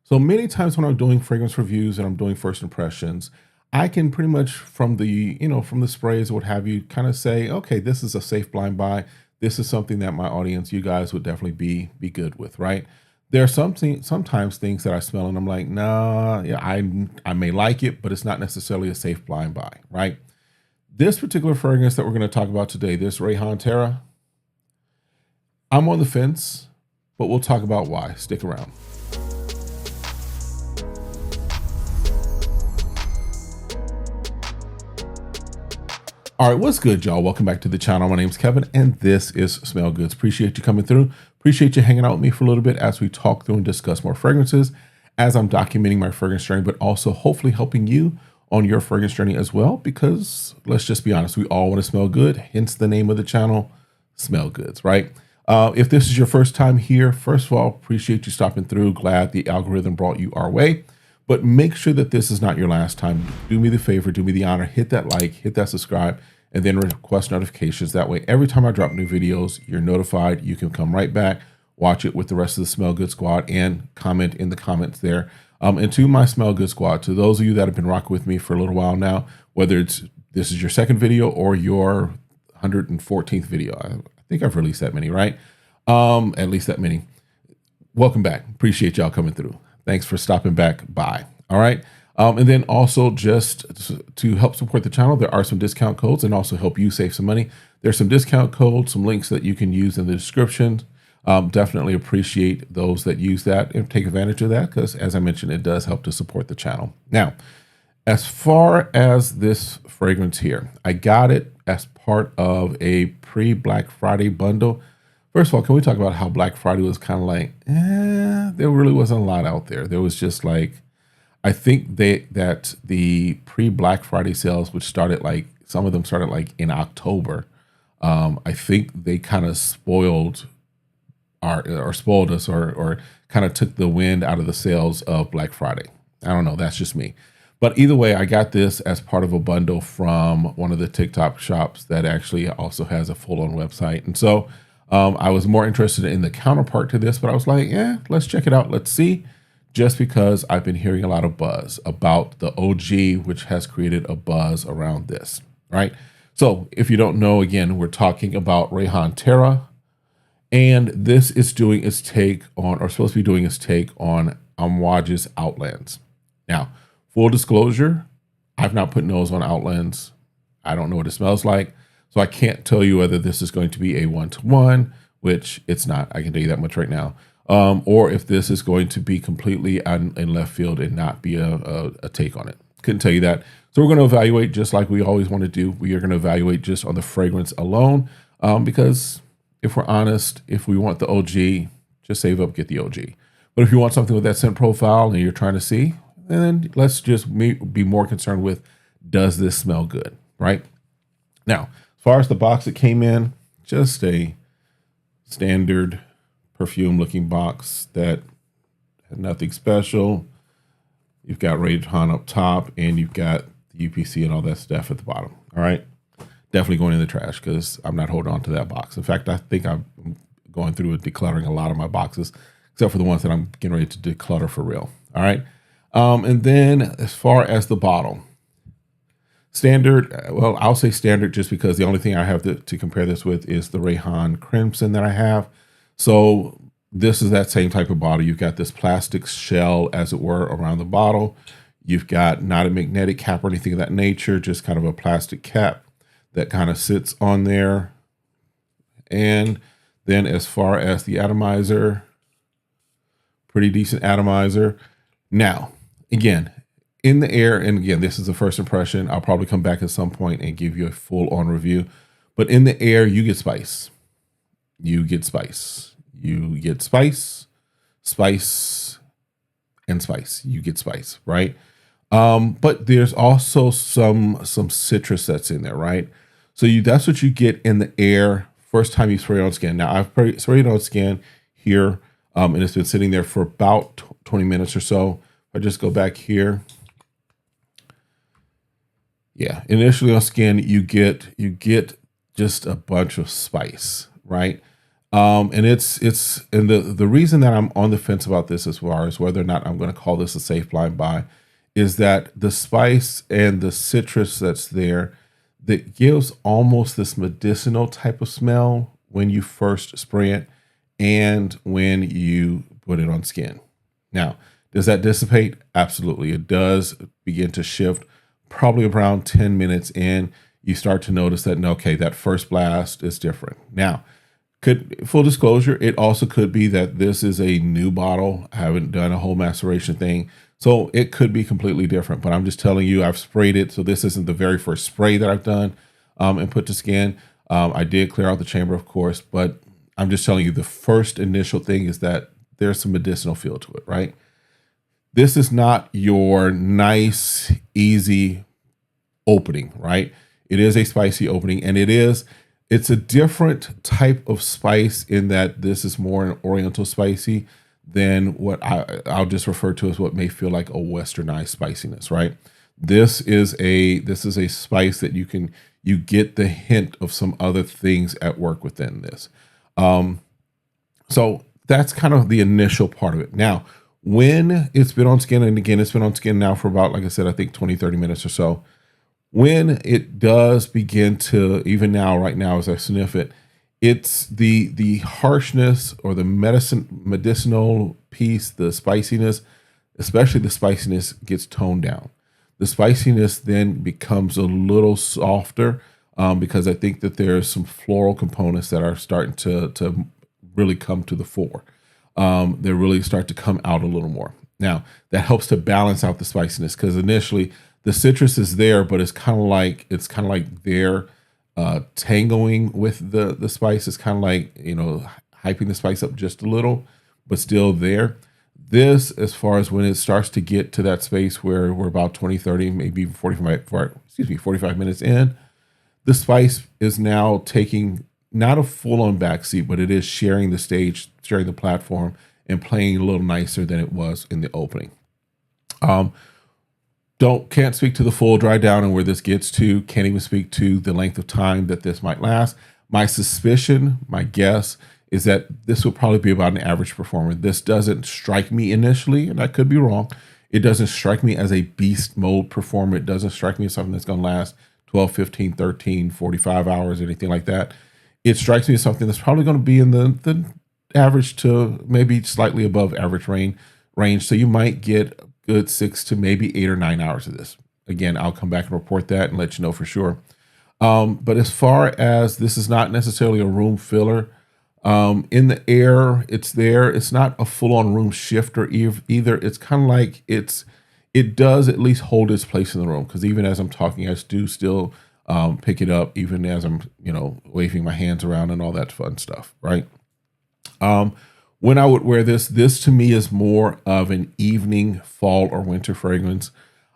So many times when I'm doing fragrance reviews and I'm doing first impressions, I can pretty much from the sprays or what have you, kind of say, okay, this is a safe blind buy. This is something that my audience, you guys would definitely be good with, right? There are sometimes things that I smell and I'm like, nah, yeah, I may like it, but it's not necessarily a safe blind buy, right? This particular fragrance that we're going to talk about today, this Rayhaan Terra, I'm on the fence, but we'll talk about why. Stick around. All right, what's good, y'all? Welcome back to the channel. My name's Kevin, and this is Smell Goods. Appreciate you coming through. Appreciate you hanging out with me for a little bit as we talk through and discuss more fragrances, as I'm documenting my fragrance journey, but also hopefully helping you on your fragrance journey as well, because let's just be honest, we all want to smell good, hence the name of the channel, Smell Goods, right? If this is your first time here, first of all, appreciate you stopping through. Glad the algorithm brought you our way. But make sure that this is not your last time. Do me the favor, do me the honor, hit that like, hit that subscribe, and then request notifications. That way, every time I drop new videos, you're notified. You can come right back, watch it with the rest of the Smell Good Squad, and comment in the comments there. And to my Smell Good Squad, to those of you that have been rocking with me for a little while now, whether this is your second video or your 114th video, I think I've released that many, right? At least that many. Welcome back. Appreciate y'all coming through. Thanks for stopping back by. All right. And then also just to help support the channel, there are some discount codes and also help you save some money. There's some discount codes, some links that you can use in the description. Definitely appreciate those that use that and take advantage of that because, as I mentioned, it does help to support the channel. Now, as far as this fragrance here, I got it as part of a pre-Black Friday bundle. First of all, can we talk about how Black Friday was kind of like, there really wasn't a lot out there. There was just like, I think that the pre-Black Friday sales, which started like, some of them started like in October. I think they kind of spoiled us or kind of took the wind out of the sales of Black Friday. I don't know. That's just me. But either way, I got this as part of a bundle from one of the TikTok shops that actually also has a full-on website. And so I was more interested in the counterpart to this, but I was like, let's check it out. Let's see. Just because I've been hearing a lot of buzz about the OG, which has created a buzz around this, right? So if you don't know, again, we're talking about Rayhaan Terra, and this is doing its take on, or supposed to be doing its take on Amouage's Outlands. Now, full disclosure, I've not put nose on Outlands. I don't know what it smells like. So I can't tell you whether this is going to be a one-to-one, which it's not. I can tell you that much right now. Or if this is going to be completely in left field and not be a take on it. Couldn't tell you that. So we're going to evaluate just like we always want to do. We are going to evaluate just on the fragrance alone because if we're honest, if we want the OG, just save up, get the OG. But if you want something with that scent profile and you're trying to see, then let's just be more concerned with, does this smell good, right? Now, as far as the box it came in, just a standard perfume looking box that had nothing special. You've got Rayhaan up top and you've got the UPC and all that stuff at the bottom. All right. Definitely going in the trash because I'm not holding on to that box. In fact, I think I'm going through and decluttering a lot of my boxes, except for the ones that I'm getting ready to declutter for real. All right. And then as far as the bottle, standard, well, I'll say standard just because the only thing I have to compare this with is the Rayhaan Crimson that I have. So this is that same type of bottle. You've got this plastic shell, as it were, around the bottle. You've got not a magnetic cap or anything of that nature, just kind of a plastic cap that kind of sits on there. And then as far as the atomizer, pretty decent atomizer. Now, again, in the air, and again, this is the first impression. I'll probably come back at some point and give you a full-on review. But in the air, you get spice. You get spice. You get spice, spice, and spice. You get spice, right? But there's also some citrus that's in there, right? So that's what you get in the air first time you spray it on skin. Now, I've sprayed it on skin here, and it's been sitting there for about 20 minutes or so. If I just go back here. Yeah, initially on skin, you get just a bunch of spice, right? And the reason that I'm on the fence about this as far as whether or not I'm going to call this a safe blind buy is that the spice and the citrus that's there that gives almost this medicinal type of smell when you first spray it and when you put it on skin. Now, does that dissipate? Absolutely. It does begin to shift probably around 10 minutes in. You start to notice that, okay, that first blast is different. Now, could full disclosure, it also could be that this is a new bottle. I haven't done a whole maceration thing. So it could be completely different, but I'm just telling you, I've sprayed it. So this isn't the very first spray that I've done and put to skin. I did clear out the chamber, of course, but I'm just telling you the first initial thing is that there's some medicinal feel to it, right? This is not your nice, easy opening, right? It is a spicy opening, and it's a different type of spice in that this is more an oriental spicy than what I'll just refer to as what may feel like a westernized spiciness, right? This is a spice that you get the hint of some other things at work within this. So that's kind of the initial part of it. Now, when it's been on skin, and again, it's been on skin now for about, like I said, I think 20, 30 minutes or so. When it does begin to, even now, right now, as I sniff it, it's the harshness or the medicinal piece, the spiciness, especially the spiciness gets toned down. The spiciness then becomes a little softer because I think that there's some floral components that are starting to really come to the fore. They really start to come out a little more. Now, that helps to balance out the spiciness because initially the citrus is there, but it's kind of like they're tangoing with the spice. It's kind of like, hyping the spice up just a little, but still there. This, as far as when it starts to get to that space where we're about 20, 30, maybe 45 minutes in, the spice is now taking not a full-on backseat, but it is sharing the stage, sharing the platform, and playing a little nicer than it was in the opening. Can't speak to the full dry down and where this gets to. Can't even speak to the length of time that this might last. My suspicion, my guess, is that this will probably be about an average performer. This doesn't strike me initially, and I could be wrong. It doesn't strike me as a beast mode performer. It doesn't strike me as something that's going to last 12, 15, 13, 45 hours, anything like that. It strikes me as something that's probably going to be in the average to maybe slightly above average range. So you might get a good 6 to maybe 8 or 9 hours of this. Again, I'll come back and report that and let you know for sure. But as far as this is not necessarily a room filler, in the air, it's there. It's not a full-on room shifter either. It's kind of like it does at least hold its place in the room because even as I'm talking, I do still pick it up, even as I'm waving my hands around and all that fun stuff, right? When I would wear this to me is more of an evening fall or winter fragrance.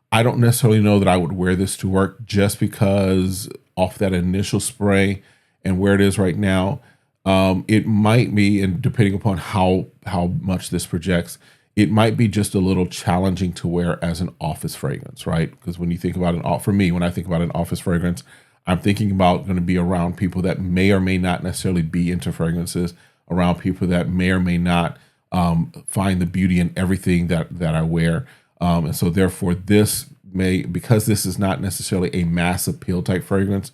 I don't necessarily know that I would wear this to work just because off that initial spray and where it is right now. It might be, and depending upon how much this projects, it might be just a little challenging to wear as an office fragrance, right? Because when you think about for me, when I think about an office fragrance, I'm thinking about going to be around people that may or may not necessarily be into fragrances, around people that may or may not find the beauty in everything that I wear. And so therefore because this is not necessarily a mass appeal type fragrance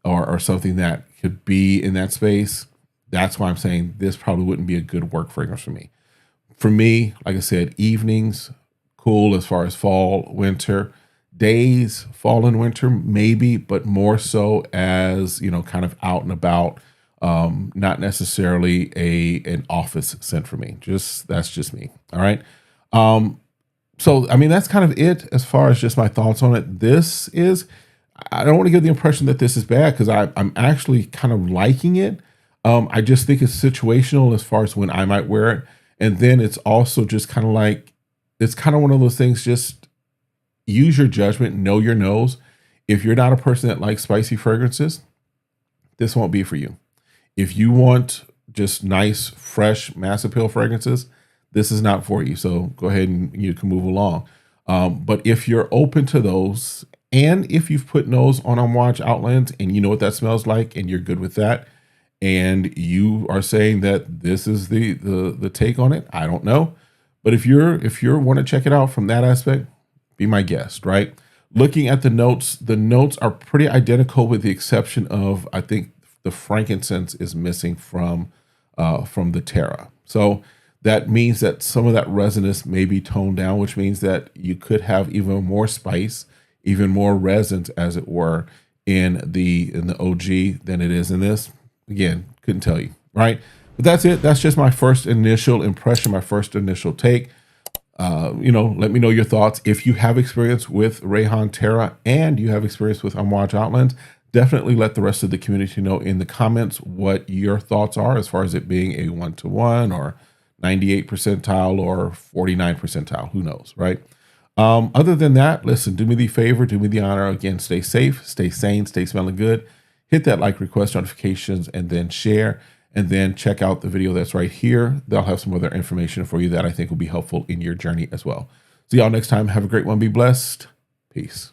or something that could be in that space, that's why I'm saying this probably wouldn't be a good work fragrance for me. For me, like I said, evenings, cool as far as fall, winter. Days, fall and winter, maybe, but more so as, kind of out and about. Not necessarily an office scent for me. That's just me. All right. So, I mean, that's kind of it as far as just my thoughts on it. I don't want to give the impression that this is bad because I'm actually kind of liking it. I just think it's situational as far as when I might wear it. And then it's also just kind of like, it's kind of one of those things, just use your judgment, know your nose. If you're not a person that likes spicy fragrances, this won't be for you. If you want just nice, fresh, mass appeal fragrances, this is not for you. So go ahead and you can move along. But if you're open to those, and if you've put nose on Amouage Outlands and you know what that smells like and you're good with that, and you are saying that this is the take on it, I don't know. But if you're want to check it out from that aspect, be my guest, right? Looking at the notes are pretty identical with the exception of, I think, the frankincense is missing from the Terra. So that means that some of that resonance may be toned down, which means that you could have even more spice, even more resins, as it were, in the OG than it is in this. Again, couldn't tell you, right? But that's it. That's just my first initial impression, my first initial take. Let me know your thoughts. If you have experience with Rayhaan Terra and you have experience with Amouage Outlands, definitely let the rest of the community know in the comments what your thoughts are as far as it being a 1-to-1 or 98 percentile or 49 percentile. Who knows, right? Other than that, listen, do me the favor, do me the honor. Again, stay safe, stay sane, stay smelling good. Hit that like, request, notifications, and then share. And then check out the video that's right here. They'll have some other information for you that I think will be helpful in your journey as well. See y'all next time. Have a great one. Be blessed. Peace.